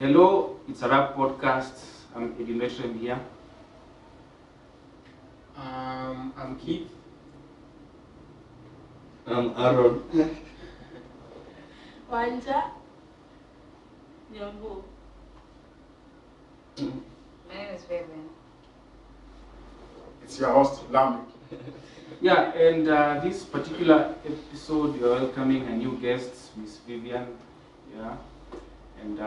Hello, it's a rap podcast. I'm Edilation here. I'm Keith. I'm Aaron. Wanja. Nyambu. My name is Vivian. It's your host, Lamek. Yeah, and this particular episode, we are welcoming a new guest, Miss Vivian. Yeah, and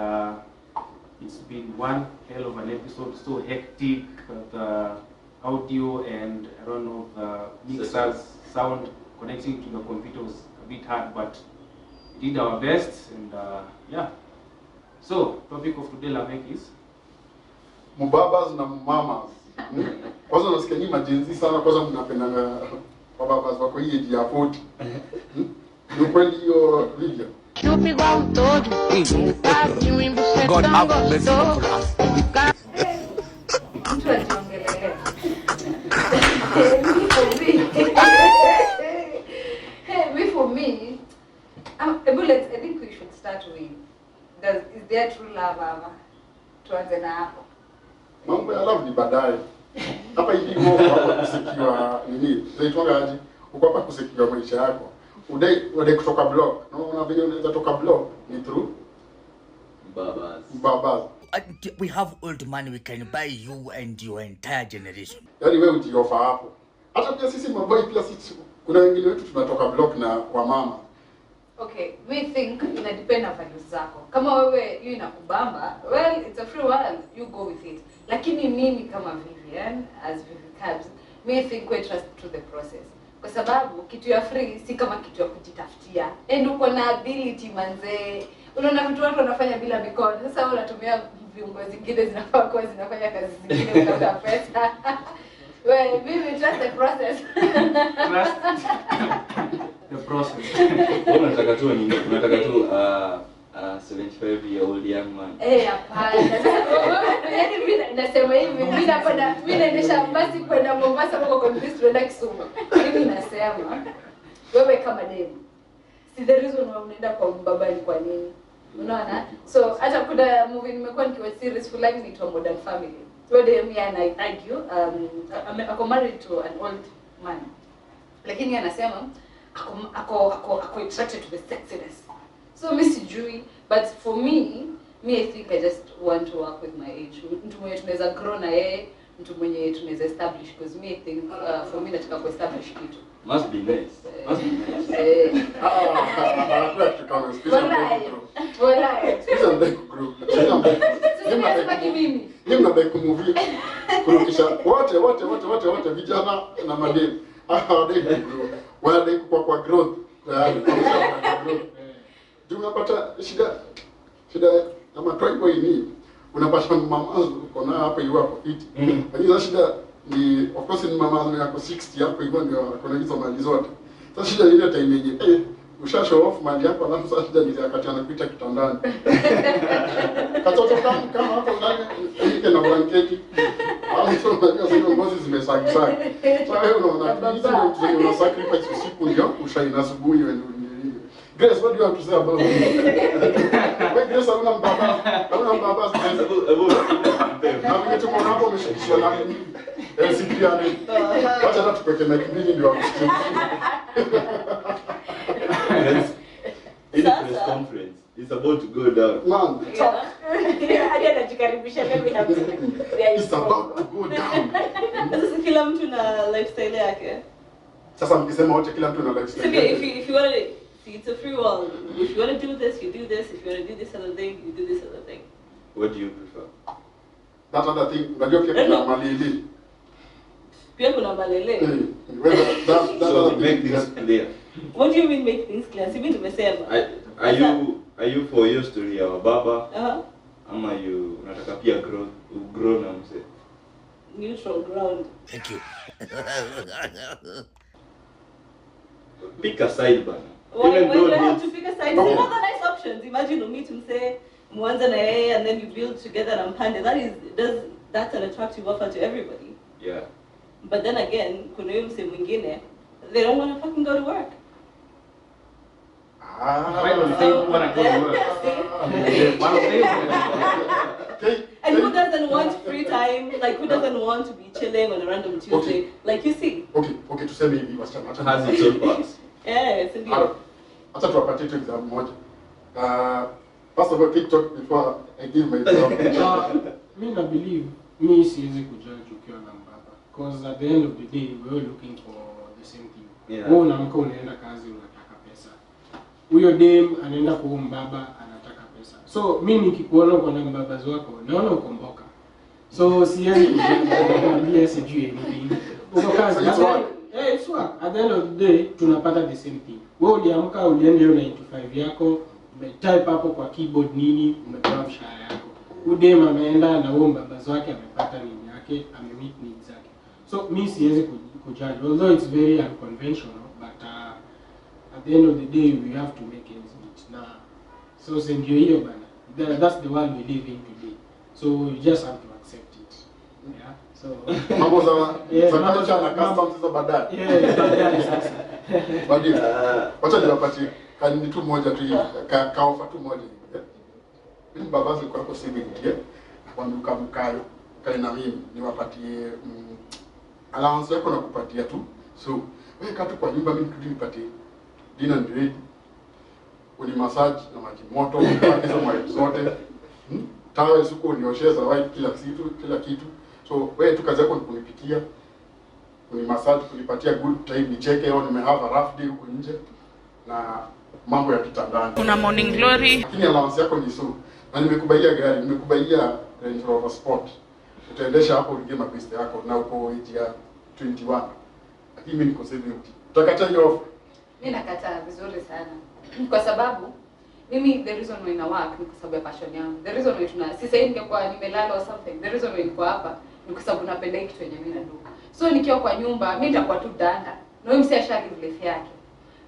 it's been one hell of an episode, so hectic. The audio and I don't know the mixers sound connecting to the computer was a bit hard, but we did our best. And yeah, so topic of today, Lamek, is Mubabas na mamas. Kwanza nasikia nyinyi majenzi sana, kwanza mnapendana mababas wako hii age ya 40. Ni kweli hiyo video. Chupa igual um todo, fácil, embucetão gostoso. Mtu ajiongelele. Me for me, I think we should start with, is there true love ever? Tuanze na hapo. Mambo ya love ni baadaye. Hapa hivi uko hapa kusikiwa nini? Zaitwanga aje? Uko hapa kusikiwa maisha yako. Udai kutoka block. Unaona vile unaweza toka block ni through babas. We have old money, we can buy you and your entire generation. Yaani wewe ujiofa hapo. Hata pia sisi maboy pia sisi kuna wengine wetu tunatoka block na wa mama. Okay, we think ina depend na values zako. Kama wewe hiyo inakubamba, well, it's a free world, you go with it. Lakini mimi kama Vivian, as Vivian Cabs, we think we trust to the process. Kwa sababu kitu ya free si kama kitu ya kujitafutia. And uko na ability manze. Unaona vitu watu wanafanya bila mikono. Sasa wewe unatumia viungo zingine zinafaa kuwa zinafanya kazi zingine kutafuta pesa. Well, we trust the process. trust the process. Unataka tu 75-year-old young man. Hapana. Yaani mimi nasema hivi, mimi naendesha basi kwenda Mombasa huko kwa Kristo tunaenda Kisumu. Mimi nasema wewe kama demu, si the reason why unaenda kwa baba ni kwa nini? Unaona? So hata kuna movie nimekuwa nikiwa series fulani inaitwa Modern Family. So dem and I argue, I'm married to an old man. Lakini anasema ako attracted to the sexiness. So mimi sijui, but for me I think I just want to work with my age. Mtu mwenye tunaweza grow na yeye, mtu mwenye tunaweza establish, because me I think for me nataka ku establish kitu. Must be nice. Mimi mnadai kumuvia kurukisha wote vijana na mademu. Hawadai kugrow. Wanadai kwa growth. Tunapata shida kama tribe hii unapata mama uko na hapa hiyo hapo fiti. Lakini shida ni of course ni mama yako 60 hapo hivyo ndio kuna hizo mali zote. Sasa shida ile time yenyewe usha show off mali yako alafu sasa shida ni wakati anakuita kitandani. Katoto kama hapo ndani ile na blanketi. Alafu unajua sio ngozi zimesagisa. Sasa wewe unaona hizo ndio una sacrifice usiku ndio ushaina asubuhi wewe. Grace, what do you have to say about me? Wait, Grace, I don't know na vile tuko hapo umeshikishwa na nini? Sipiane. Wacha hata tupeke na kibini ndio akusikie. In the press conference, it's about to go down. Man, talk. Hadi anajikaribisha mimi na It's about to go down. sasa kila mtu na lifestyle yake. Sasa mkisema wote kila mtu na So lifestyle. if you want to see, it's a free world. If you want to do this, you do this. If you want to do this other thing, you do this other thing. What do you prefer? That other thing, unajua pia kuna malili. Pia kuna malele. That So other make thing. things clear. What do you mean make things clear? Sibi tumesema. Are you for your story ya baba? Ama you unataka pia grow na mse? Neutral ground. Thank you. Pick a side bana. Why Even do though I have it's- to pick a side? There's other nice options. Imagine you meet him, say, Mwanza na yeye, and then you build together and pande. That's an attractive offer to everybody. Yeah. But then again, kuna huyo mse mwingine, they don't want to fucking go to work. Why don't they want to go to work? One of them. And who doesn't want free time? Like, who doesn't want to be chilling on a random Tuesday? Okay. Like, you see. Okay, tuseme hivi wasichana. Has its own parts. Yes, indeed. Acha tuwapatie tu example moja. First of all, TikTok before I give my example. Me na believe me siwezi kujudge ukiwa na mbaba, because at the end of the day we are looking for the same thing. Yeah. Wewe unaamka unaenda kazi unataka pesa. Huyo dem anaenda kwa mbaba anataka pesa. So mimi nikikuona uko na mbaba wako naona ukomboka. So siwezi kujudge sijui anything. Uko kazi. It's work. At the end of the day tunapata the same thing. Wewe uliamka ulienda hiyo 9 to 5 yako, umetype hapo kwa keyboard nini, umepewa mshahara yako. Udem ameenda na huo mbabazi wake amepata nini yake, amemeet needs zake. So mi siwezi kujudge, although it's very unconventional, but at the end of the day we have to make ends meet. Na so ndio hiyo bana. That's the world we live in today. So you just have to accept it. Yeah. So Mambo za culture na customs hizo baadaye. yeah, baadaye sasa. Baadaye. Wacha niwapatie kanuni tu moja tu hivi, ka offer tu moja hivi. Mimi baba ziko hapo civil ndio. Nakwambia mkayo kale na mimi niwapatie allowance yako na kupatia tu. So wewe katu kwa nyumba mimi nipatie dinner and ready. Uni massage na maji moto, kwa hizo maji zote. Tawe suko uniosheza white kila kitu. So wewe tu kazi yako ni kunipikia, kunimassage, kunipatia good time, nicheke au nimehave a rough day huko nje na mambo ya kitandani. Kuna morning glory. Lakini allowance yako ni so. Na nimekubaia gari, nimekubaia Range Rover Sport. Utaendesha hapo ulige mapesa yako na uko age ya 21. Lakini mimi niko 70. Utakataa hiyo offer? Mimi nakataa vizuri sana. Kwa sababu mimi the reason why na work ni kwa sababu ya passion yangu. The reason why si sasa ningekuwa nimelala or something. The reason why niko hapa ni kwa sababu napenda kitu yenye mimi naduka. So nikiwa kwa nyumba mimi nitakuwa tu danda. Na wewe msiashali life yake.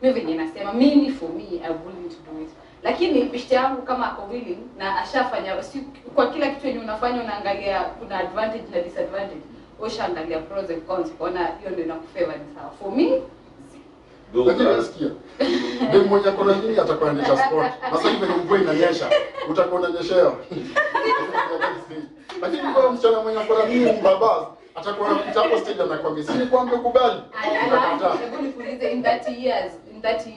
Mimi venye nasema mimi for me I willing to do it. Lakini bishti yangu kama ako willing na ashafanya kwa kila kitu yenye unafanya unaangalia kuna advantage na disadvantage. Ushaangalia pros and cons kuona hiyo ndio inakufavor ni sawa. For me lakini nasikia ndio mmoja kona nini atakuwa anaendesha sport. Sasa hivi ni mvua inanyesha. Utakuwa unanyeshewa. Lakini kwa msichana mwenye kona nini mbaba atakuwa anapita hapo stage anakuambia sisi kwambie kubali. Hebu nikuulize in 30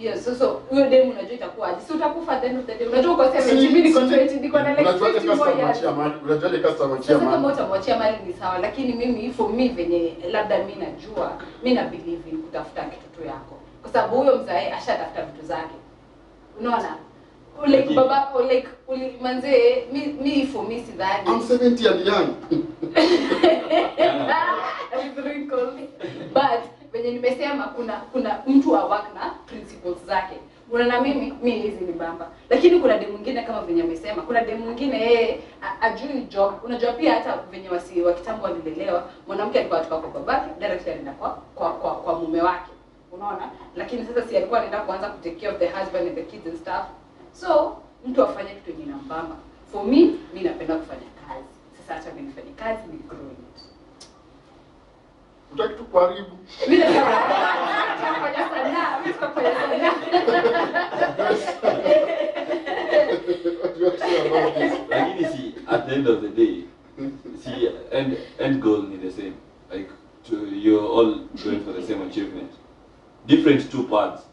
years. So huyo demu unajua itakuwa aje? Si utakufa at the end of the day. Unajua uko 70 mimi niko 20 niko na like 50 more years. Unajua ile customer chia mali. Kama utamwachia mali ni sawa, lakini mimi for me venye labda mimi najua, mimi na believe in kutafuta kitu tu yako. Kwa sababu huyo mzae ashatafuta vitu zake. Unaona? Like baba like manze me for me sidhani. I'm 70 and young. But venye nimesema kuna mtu wa work na principles zake. Unaona mimi hizi ni bamba. Lakini kuna demu mwingine kama venye amesema, kuna demu mwingine yeye ajui job. Unajua pia hata venye wa kitambo walilelewa, mwanamke alikuwa atoka kwa babake, direct anaenda kwa mume wake. Unaona? Lakini sasa si alikuwa anaenda kuanza ku take care of the husband and the kids and stuff. So mtu afanye kitu yenye inambamba. For me, mimi napenda kufanya kazi. Sasa acha mimi nifanye kazi ni grow it. Utaki tu kuharibu. Mimi nafanya sana, mimi sikafanya sana. Lakini see, at the end of the day, see, end goal is the same. Like, you're all going for the same achievement. Different two paths.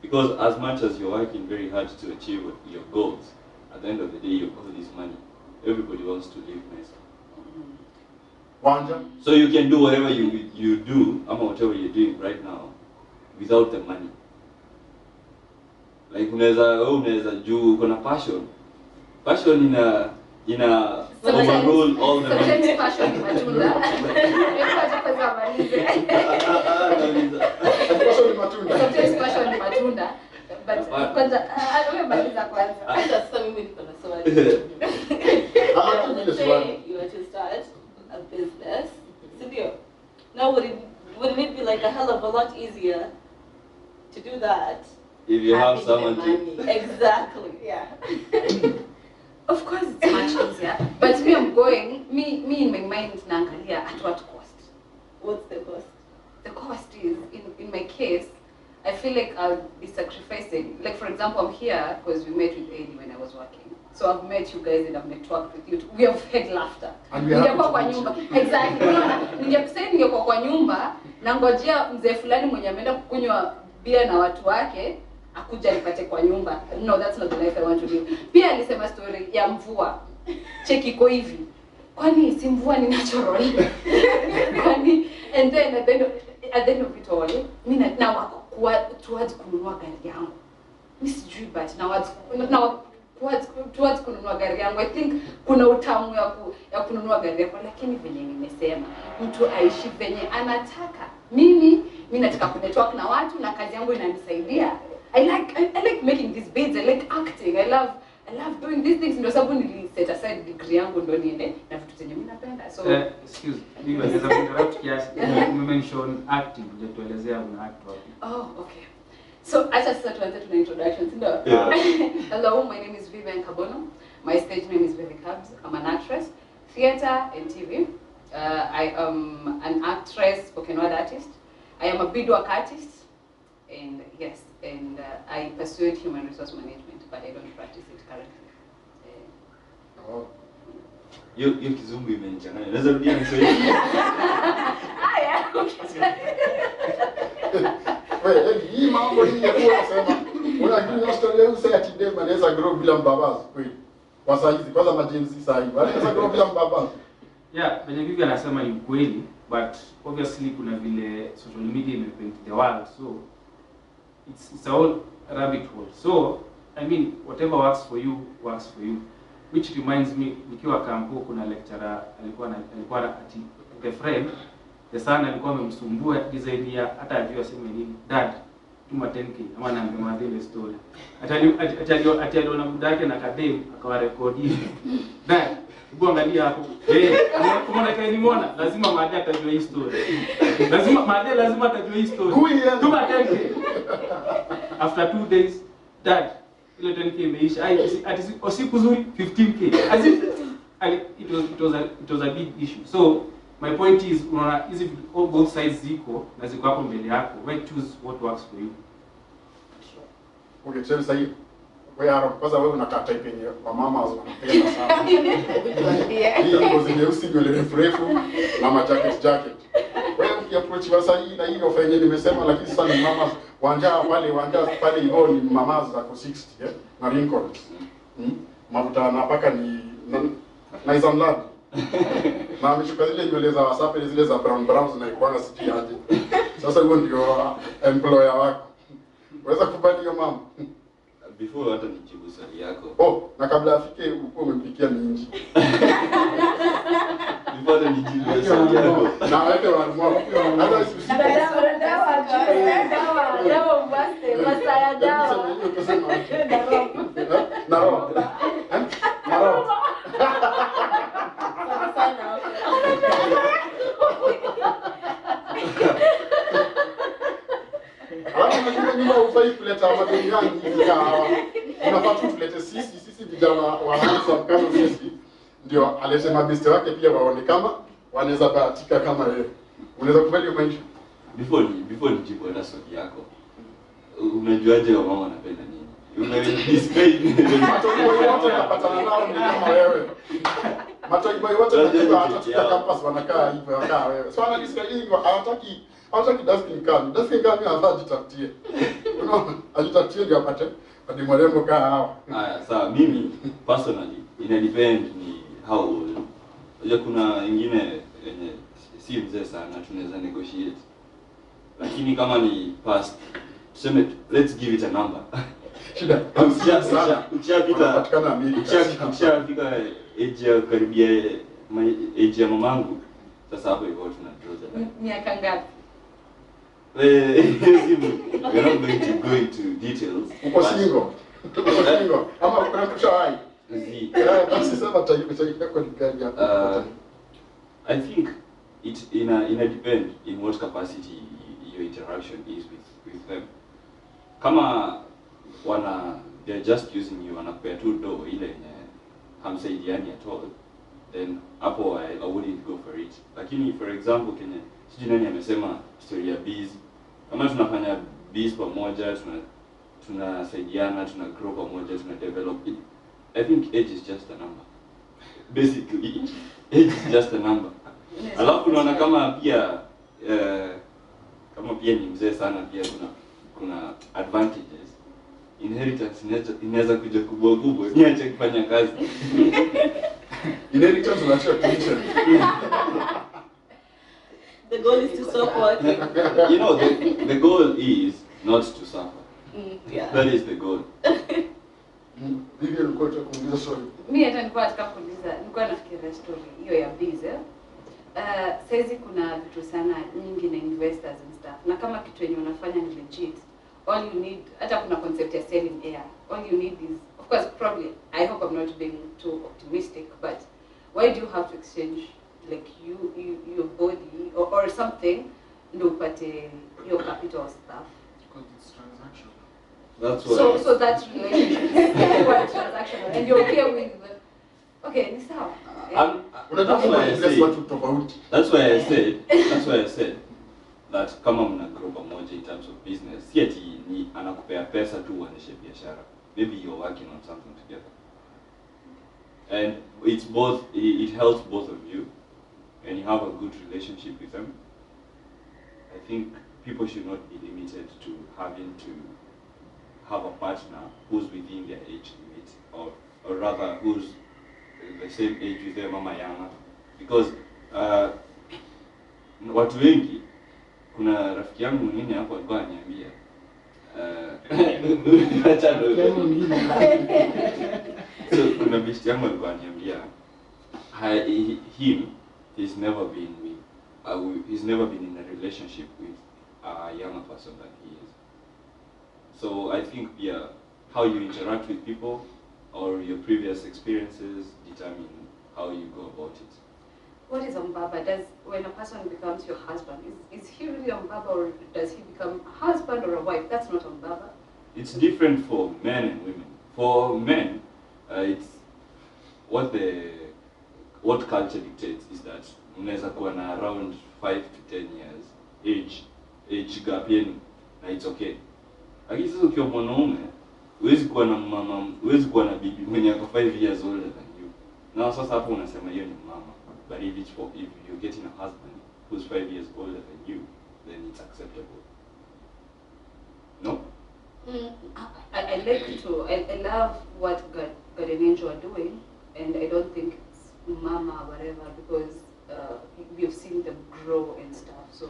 Because as much as you're working very hard to achieve your goals, at the end of the day, your goal is money. Everybody wants to live nice. Wanja. So you can do whatever you do, or whatever you're doing right now, without the money. Like unaweza juu uko na passion. Passion overrule all the money. Sometimes passion ni matunda. Hebu kwanza malize. Passion ni matunda. Sometimes passion ni matunda. But kwanza wewe maliza kwanza. Sasa mimi niko na swali. Let's say you were to start a business. Sindio? Now wouldn't it be like a hell of a lot easier to do that? If you have someone to... Exactly, yeah. Of course it's much easier. But me in my mind naangalia at what cost? What's the cost? The cost is in my case I feel feel like I'll be sacrificing. Like for example, I'm here because we met with Eddie when I was working. So I've met you guys and I've networked with you. We have had laughter. Ningekuwa kwa nyumba. Exactly. Ningekuwa kwa nyumba na ngojea mzee fulani mwenye ameenda kukunywa bia na watu wake akuja nipate kwa nyumba. No, that's not the life I want to live. Pia alisema story ya mvua. Cheki iko hivi. Kwani si mvua ni natural? Kwani and then at the end of it all, mimi na wako towards kununua gari yangu. Mimi sijui but now towards kununua gari yangu. I think kuna utamu ya kununua gari yako, lakini venye nimesema mtu aishi venye anataka. Mimi nataka kunetwork na watu na kazi yangu inanisaidia. I like making these beats. I like acting. I love doing these things. Ndio sababu nili set aside degree yangu ndio niende na vitu zenye mimi napenda. So excuse me, naweza interrupt kiasi. You mention acting, ndio tuelezea una act wapi. Oh, okay. So as I start to the introductions, hello, my name is Vivian Kabono. My stage name is Vivi Cabs. I'm an actress, theater and TV. I am an actress, spoken word artist. I am a beadwork artist, and yes, and I pursued human resource management, but I don't practice it currently. Hiyo kizungu imenichanganya. Naweza rudia Kiswahili? Yeah. Wewe, hii mambo hii ya kusema unajua Australia usaya tinde manaweza grow bila mbabazi kweli. Kwa saa hizi kwanza majenzi saa hizi. Wanaweza grow bila mbabazi. Yeah, venye Vivi anasema ni kweli, but obviously kuna vile social media imepaint the world, so it's a whole rabbit hole. So I mean whatever works for you works for you. Which reminds me, nikiwa kampo kuna lecturer alikuwa ati the friend, the son alikuwa amemsumbua design ya hata ajua aseme nini. Dad, tuma 10k ama naambia ile story. Ati aliona muda yake na kadem akawa record hivi. Dad, hebu angalia hapo. Umeona kae nimeona, lazima Maadhi atajua hii story. Lazima atajua hii story. Tuma 10k. After 2 days, Dad, ile 10k imeisha. Ati siku nzuri 15k. As if it was a big issue. So my point is, unaona hizi both sides ziko na ziko hapo mbele yako. Why choose what works for you? Okay, sasa hivi wewe kwanza wewe unakaa type yenye kwa mama wanapenda sana. Hii ngozi nyeusi nywele refu na ma jacket. Wewe ukiapproach wasa hii na hiyo fanya nimesema, lakini sasa ni mama wanja pale hivyo ni mama za 60 na wrinkles. Mafuta anapaka ni nice and lad. Na amechukua zile nywele za wasafi zile za brown zinaikuanga sijui aje. Sasa huyo ndio employer wako. Unaweza kubali hiyo mama? Before hata nijibu swali yako. Oh, na kabla afike uko umempikia minji. Before hata nijibu swali yako. Na wete wa mwa. Hata sisi. Dawa basi, masaya dawa. Na roho. Nyuma ufai kuleta madeni yangu hivi kawa. Unafaa tu tulete sisi vijana wa Hansa kama sisi. Ndio alete mabeste wake pia waone kama wanaweza bahatika kama yeye. Unaweza kubali maisha? Before nijibu hata swali yako. Unajuaje kama mama anapenda nini? Unadisplay matokeo yote yanapatana nao ni kama wewe. Matokeo yote yanajua hata campus wanakaa hivyo wakaa wewe. So anadisplay hivyo hawataki dusting kani. Dusting kani anajitafutie. Unaona? Ajitafutie ndio apate hadi marembo kaa hao. Haya, sawa, mimi personally ina depend ni how old. Unajua kuna wengine yenye si mzee sana tunaweza negotiate. Lakini kama ni past, tuseme let's give it a number. Shida. Ukishapita age ya karibia age ya mamangu, sasa hapo hivyo tuna draw the line. Miaka ngapi? We're not going to go into details. Uko single. Ama uko kushawahi. Basi sema yako ni gani hapo? I think it ina depend in what capacity your interaction is with them. Kama they're just using you wanakupea tu do ile yenye hamsaidiani at all, then hapo I wouldn't go for it. Lakini for example sijui nani amesema story ya bees. Kama tunafanya biz pamoja, tunasaidiana, tuna grow pamoja, tuna develop it. I think age is just a number. Basically, age is just a number. Alafu unaona kama pia ni mzee sana pia kuna advantages. Inheritance inaweza kuja kubwa niache kufanya kazi. Inheritance unaacha tuition. The goal is to support. You know, the goal is not to suffer. Yeah. That is the goal. Vivi alikuwa kuuliza swali. Mimi hata nilikuwa nataka kuuliza, nilikuwa nafikiria story hiyo ya biz. Saizi kuna vitu sana nyingi na investors and stuff. Na kama kitu yenye unafanya ni legit, all you need, hata kuna concept ya selling air. All you need is, of course, probably, I hope I'm not being too optimistic, but why do you have to exchange like your body or something ndio upate your capital stuff? Because it's transactional. That's what. So that relationship is quite transactional, and you're okay with. Okay, ni sawa. That's why I said that kama mna grow pamoja in terms of business, si ati ni anakupea pesa tu uendeshe biashara. Maybe you're working on something together. And it's both, it helps both of you, and you have a good relationship with them. I think people should not be limited to having to have a partner who's within their age limit, or rather who's the same age with them ama younger, because watu wengi, kuna rafiki yangu mwingine hapo alikuwa ananiambia so kuna besti yangu alikuwa ananiambia he's never been in a relationship with a younger person than he is. So I think how you interact with people or your previous experiences determine how you go about it. What is umbaba? When a person becomes your husband, is he really umbaba, or does he become a husband or a wife? That's not umbaba. It's different for men and women. For men, it's what culture dictates is that unaweza kuwa na around 5 to 10 years age gap yenu, na it's okay. Lakini sasa ukiwa mwanaume, huwezi kuwa na bibi mwenye ako 5 years older than you. Na sasa hapo unasema hiyo ni mama. But if you're getting a husband who's 5 years older than you, then it's acceptable. No? I love what God and Angel are doing, and I don't think it's mama or whatever, because we've seen them grow and stuff. So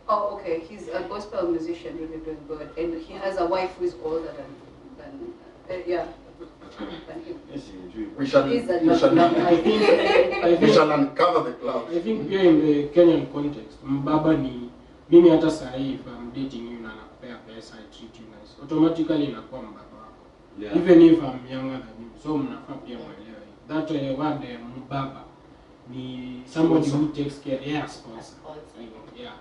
oh, okay. He's a gospel musician, really doing good, and he has a wife who is older than yeah. We shall uncover the cloud. I think here in the Kenyan context, mbaba ni mimi hata sahi if I'm dating you na nakupea pesa, I treat you nice, automatically inakuwa mbaba wako. Yeah. Even if I'm younger than you. So mnafaa pia mwelewe. That word mbaba ni somebody who takes care, sponsor. Yeah.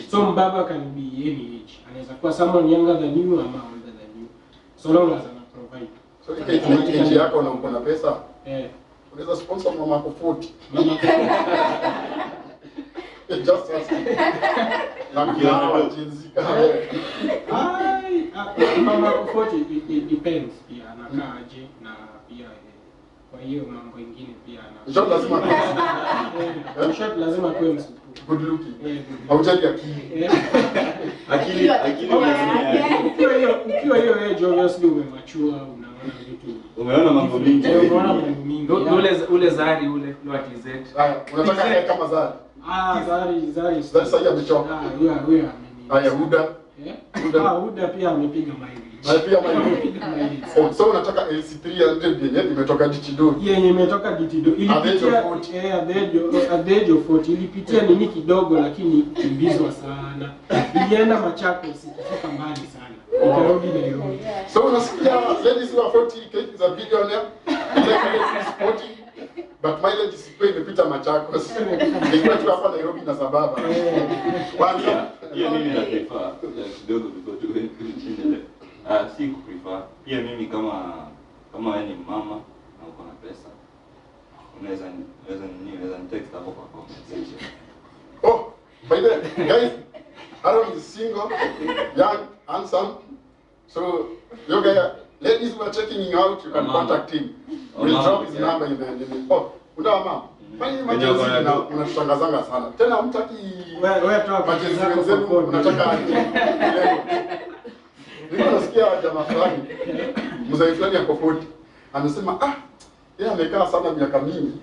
So mbaba can be any age. Anaweza kuwa someone younger than you ama older than you. So long as ana provide. So age yako na uko na pesa? Unaweza sponsor mama yako 40. Just ask. Na jinsi mama yako 40 it depends pia anakaa aje, na pia kwa hiyo mambo mengine pia ana. Short lazima kuwe msupu. Good looking. Haujali akili. Ukiwa hiyo age obviously umemachua, unaona vitu. Umeona mambo mingi. Ule Zari ule TZ. Unataka kama Zari? Zari sasa amechoka. Huyo haya Huda. Huda pia amepiga maili. So unataka LC300 yenye imetoka Ditido. Yenye imetoka Ditido. Ilipitia at the age of 40 ilipitia nini kidogo, lakini kimbizwa sana. Ilienda Machakos, ikafika mbali sana. Ikarudi Nairobi. So unasikia ladies who are 40 is a billionaire. Like 40 but mileage isipo imepita Machakos. Ilikuwa tu hapa Nairobi na sababu. Kwanza hiyo mimi na prefer kidogo before to endelea. Si kuprefer. Pia mimi kama wewe ni mama na uko na pesa, unaweza text hapo kwa comment section. Oh, by the way, guys, Aaron is single, young, handsome. So, you guys, ladies who are checking him out, you can contact him. We'll drop his number in the oh, unawa mama. Kwani majenzi unashangazanga sana. Tena hamtaki wewe toa majenzi wenzenu unataka niko nasikia jamaa fulani mzee fulani ya Kokoti amesema yeye amekaa sana miaka mingi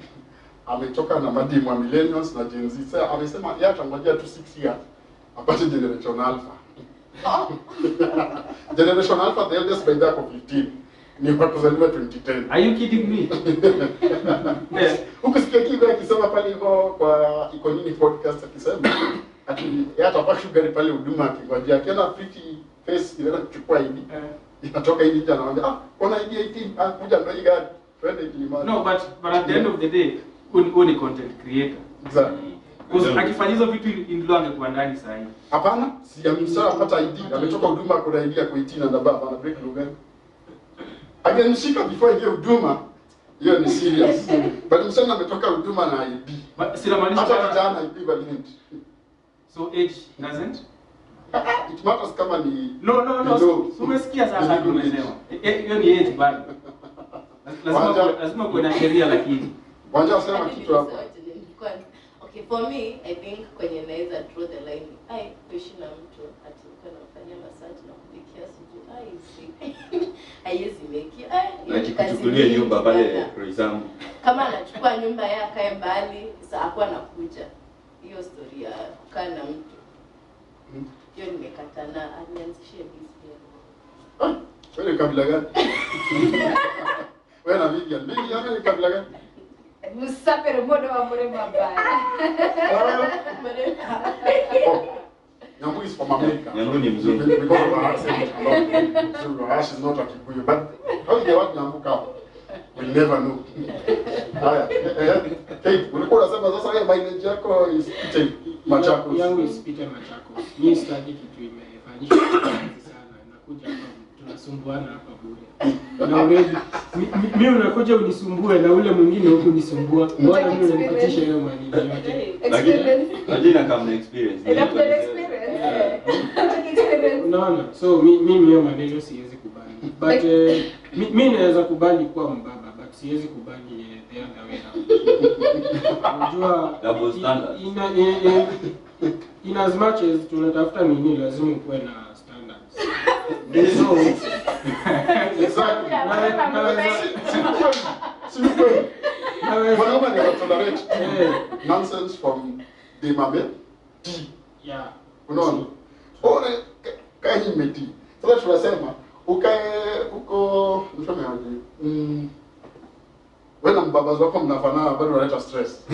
ametoka na madimu wa millennials na Gen Z. Sasa amesema yeye atangojea tu 6 years apate generation alpha. Generation alpha, the eldest by that of 15. Ni kwa kuzaliwa 2010. Are you kidding me? Yes. Ukisikia kitu akisema pale hivyo kwa iko nini podcast akisema ati yeye atapaka sugar pale huduma akingojea akiona pretty face ile kuchukua ID. Inatoka hivi nje anawaambia kuna ID 18 kuja ndio hii gari twende Kilimani. No, but at the end of the day ni content creator. Exactly. Because akifanya hizo vitu ndio angekuwa ndani saa hii. Hapana, si amemsema apata ID, ametoka huduma kuna ID yako 18 na baba ana break lugha. Agenishika before ingie huduma. Hiyo ni serious. But msana ametoka huduma na ID. Sina maanisha hata kijana equivalent. So age doesn't? It matters kama ni No. Umesikia sasa tumesema. Hiyo ni age bado. Lazima kuwe na sheria lakini. Wanja sema kitu hapo. Okay, for me, I think kwenye naweza draw the line. Kuishi na mtu ati unafanya massage na kupikia sijui haiwezi make. Akichukulia nyumba pale for example. Kama anachukua nyumba yake akae mbali, sasa hapo anakuja. Hiyo story ya kukaa na mtu. Hiyo nimekatana, anianzishie business. Wewe ni kabila gani? Wewe na Vivian. Vivian ni kabila gani? Musapere modo wa mrembo mbaya. Nyambu is from America. Nyambu ni mzungu. Because of her accent. So Ash is not a Kikuyu. But how you what Nyambu come? We'll never know. Haya. Hey, ulikuwa unasema sasa wewe mileage yako is Peter Machakos. Yangu is Peter Machakos. Mimi study kitu imefanyika sana. Nakuja hapa tunasumbuana hapa bure. Na already mimi unakuja unisumbue na ule mwingine huko unisumbua. Bwana mimi unanipitisha hiyo maneno yote. Lakini kama na experience. Unaona? So mimi hiyo maneno siwezi kubali. But mimi naweza kubali kuwa mbaba, but siwezi kubali the other way around. Unajua double standards. In as much as tunatafuta nini lazima kuwe na standards. So Whenever they tolerate nonsense from the mame, yeah. Unaona? Ore kaji meti. Sasa tunasema ukae uko mfano aje. Wewe na mbabazi wako mnafanana bado unaleta stress.